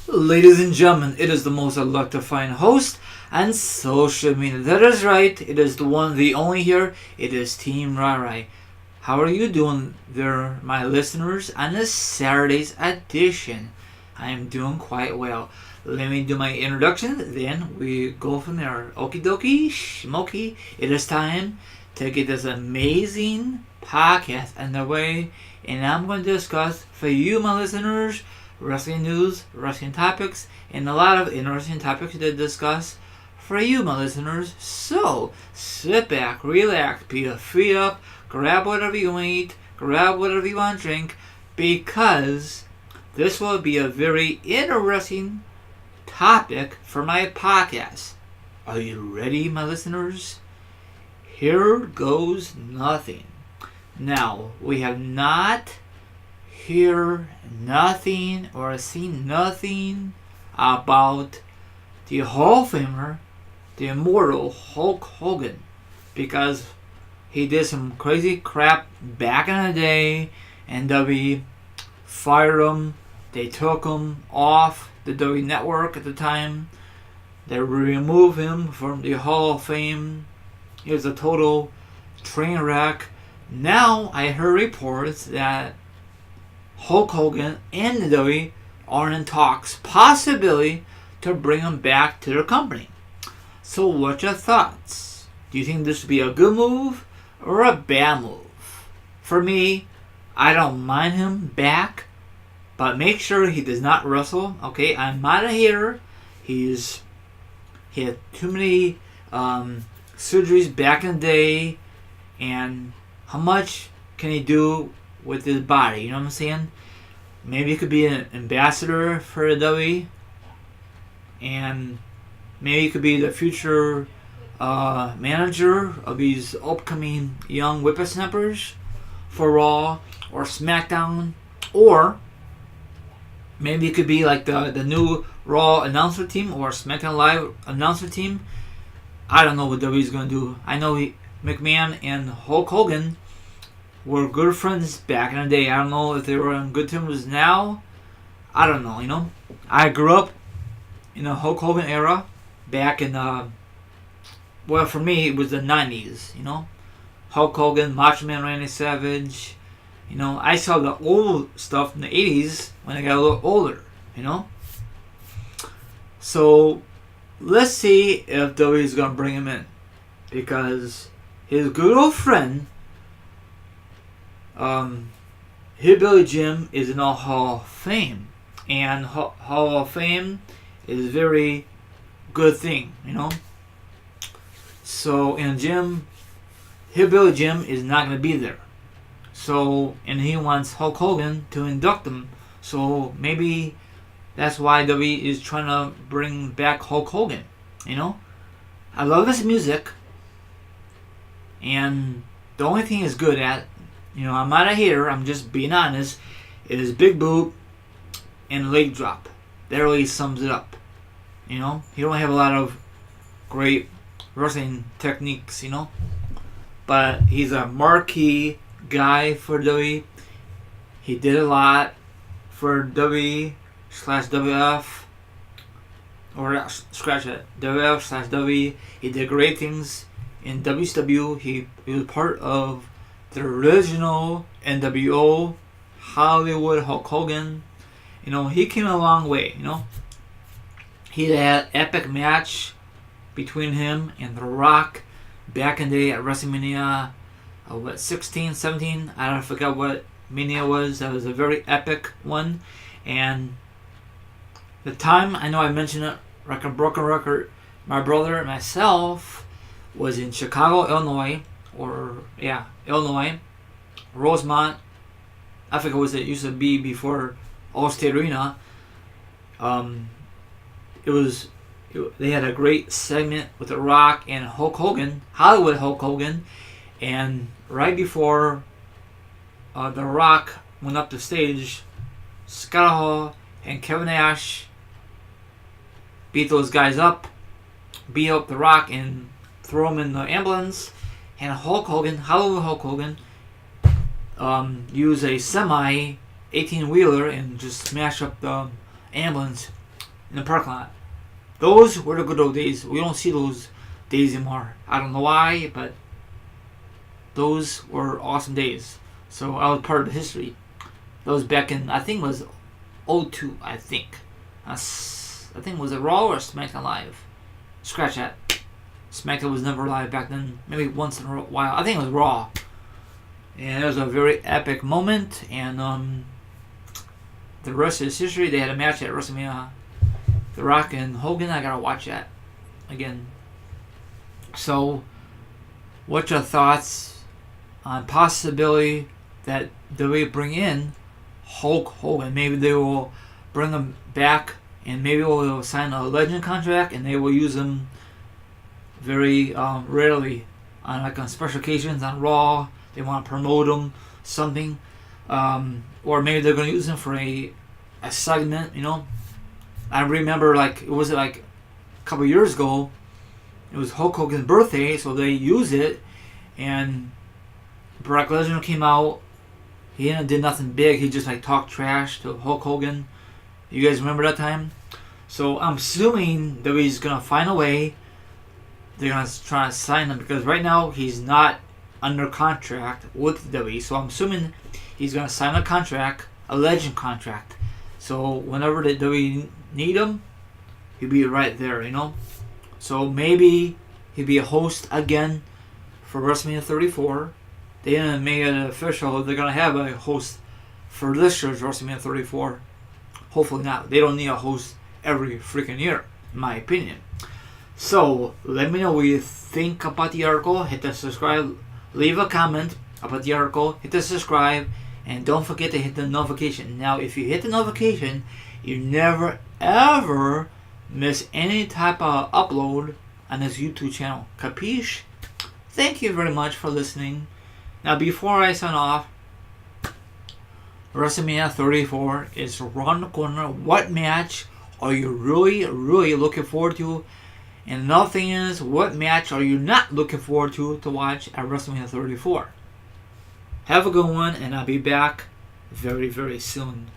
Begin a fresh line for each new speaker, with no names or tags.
Ladies and gentlemen, it is the most electrifying host and social media. That is right, it is the one, the only here. It is Team Rai. How are you doing there, my listeners, on this Saturday's edition? I am doing quite well. Let me do my introduction, then we go from there. Okie dokie, smoky. It is time to get this amazing podcast underway, and I'm going to discuss for you, my listeners, wrestling news, wrestling topics, and a lot of interesting topics to discuss for you, my listeners. So, sit back, relax, put your feet up, grab whatever you want to eat, grab whatever you want to drink, because this will be a very interesting topic for my podcast. Are you ready, my listeners? Here goes nothing. Now, we have not hear nothing or seen nothing about the Hall of Famer, the immortal Hulk Hogan, because he did some crazy crap back in the day, and WWE fired him. They took him off the WWE network at the time. They removed him from the Hall of Fame. He was a total train wreck. Now I heard reports that Hulk Hogan and the WWE are in talks, possibly, to bring him back to their company. So what's your thoughts? Do you think this would be a good move or a bad move? For me, I don't mind him back, but make sure he does not wrestle. Okay, I'm not a hater. He had too many surgeries back in the day, and how much can he do with his body? You know what I'm saying? Maybe he could be an ambassador for the WWE, and maybe he could be the future manager of these upcoming young whippersnappers for Raw or SmackDown, or maybe it could be like the new Raw announcer team or SmackDown Live announcer team. I don't know what WWE's going to do. I know McMahon and Hulk Hogan were good friends back in the day. I don't know if they were on good terms now. I don't know, you know. I grew up in the Hulk Hogan era back in, well, for me, it was the 90s, you know. Hulk Hogan, Macho Man Randy Savage. You know, I saw the old stuff in the 80s when I got a little older, you know. So, let's see if WWE is going to bring him in. Because his good old friend, Hillbilly Jim, is in the Hall of Fame. And Hall of Fame is a very good thing, you know. So, and Hillbilly Jim is not going to be there. So, and he wants Hulk Hogan to induct him. So, maybe that's why WWE is trying to bring back Hulk Hogan, you know. I love his music. And the only thing he's good at, you know, I'm not a hater, I'm just being honest, is big boot and leg drop. That really sums it up. You know, he don't have a lot of great wrestling techniques, you know, but he's a marquee guy for WWE. He did a lot for WWE/WF, or scratch it, WF/WWE. He did great things in WCW. He was part of the original NWO, Hollywood Hulk Hogan. You know, he came a long way, you know. He had an epic match between him and The Rock back in the day at WrestleMania, 16, 17? I don't forget what Mania was. That was a very epic one. And the time, I know I mentioned it, broken record, my brother and myself was in Chicago, Illinois, Illinois, Rosemont. I forget what it used to be before Allstate Arena. They had a great segment with The Rock and Hulk Hogan, Hollywood Hulk Hogan, and right before The Rock went up the stage, Scott Hall and Kevin Nash beat those guys up, beat up The Rock, and throw him in the ambulance. And Hulk Hogan, Hollywood Hulk Hogan, used a semi 18-wheeler and just smashed up the ambulance in the parking lot. Those were the good old days. We don't see those days anymore. I don't know why, but those were awesome days. So I was part of the history. That was back in, I think it was '02, I think. I think, was it Raw or SmackDown Live? Scratch that. SmackDown was never live back then. Maybe once in a while. I think it was Raw. And it was a very epic moment. And the rest is history. They had a match at WrestleMania. The Rock and Hogan. I gotta watch that again. So, what's your thoughts on possibility that they will bring in Hulk Hogan? Maybe they will bring him back, and maybe they'll sign a legend contract, and they will use him very rarely on special occasions on Raw. They want to promote him, something, or maybe they're going to use him for a segment. I remember it was a couple years ago. It was Hulk Hogan's birthday, so they used it, and Brock Lesnar came out. He did nothing big. He just talked trash to Hulk Hogan. You guys remember that time? So I'm assuming that he's gonna find a way. They're gonna try to sign him because right now he's not under contract with WWE. So I'm assuming he's gonna sign a contract, a legend contract. So whenever the WWE need him, he'll be right there. So maybe he'll be a host again for WrestleMania 34. They didn't make it official. They're going to have a host for this year's WrestleMania 34. Hopefully not. They don't need a host every freaking year, in my opinion. So, let me know what you think about the article. Hit the subscribe. Leave a comment about the article. Hit the subscribe. And don't forget to hit the notification. Now, if you hit the notification, you never, ever miss any type of upload on this YouTube channel. Capiche? Thank you very much for listening. Now, before I sign off, WrestleMania 34 is around the corner. What match are you really, really looking forward to? And another thing is, what match are you not looking forward to watch at WrestleMania 34? Have a good one, and I'll be back very, very soon.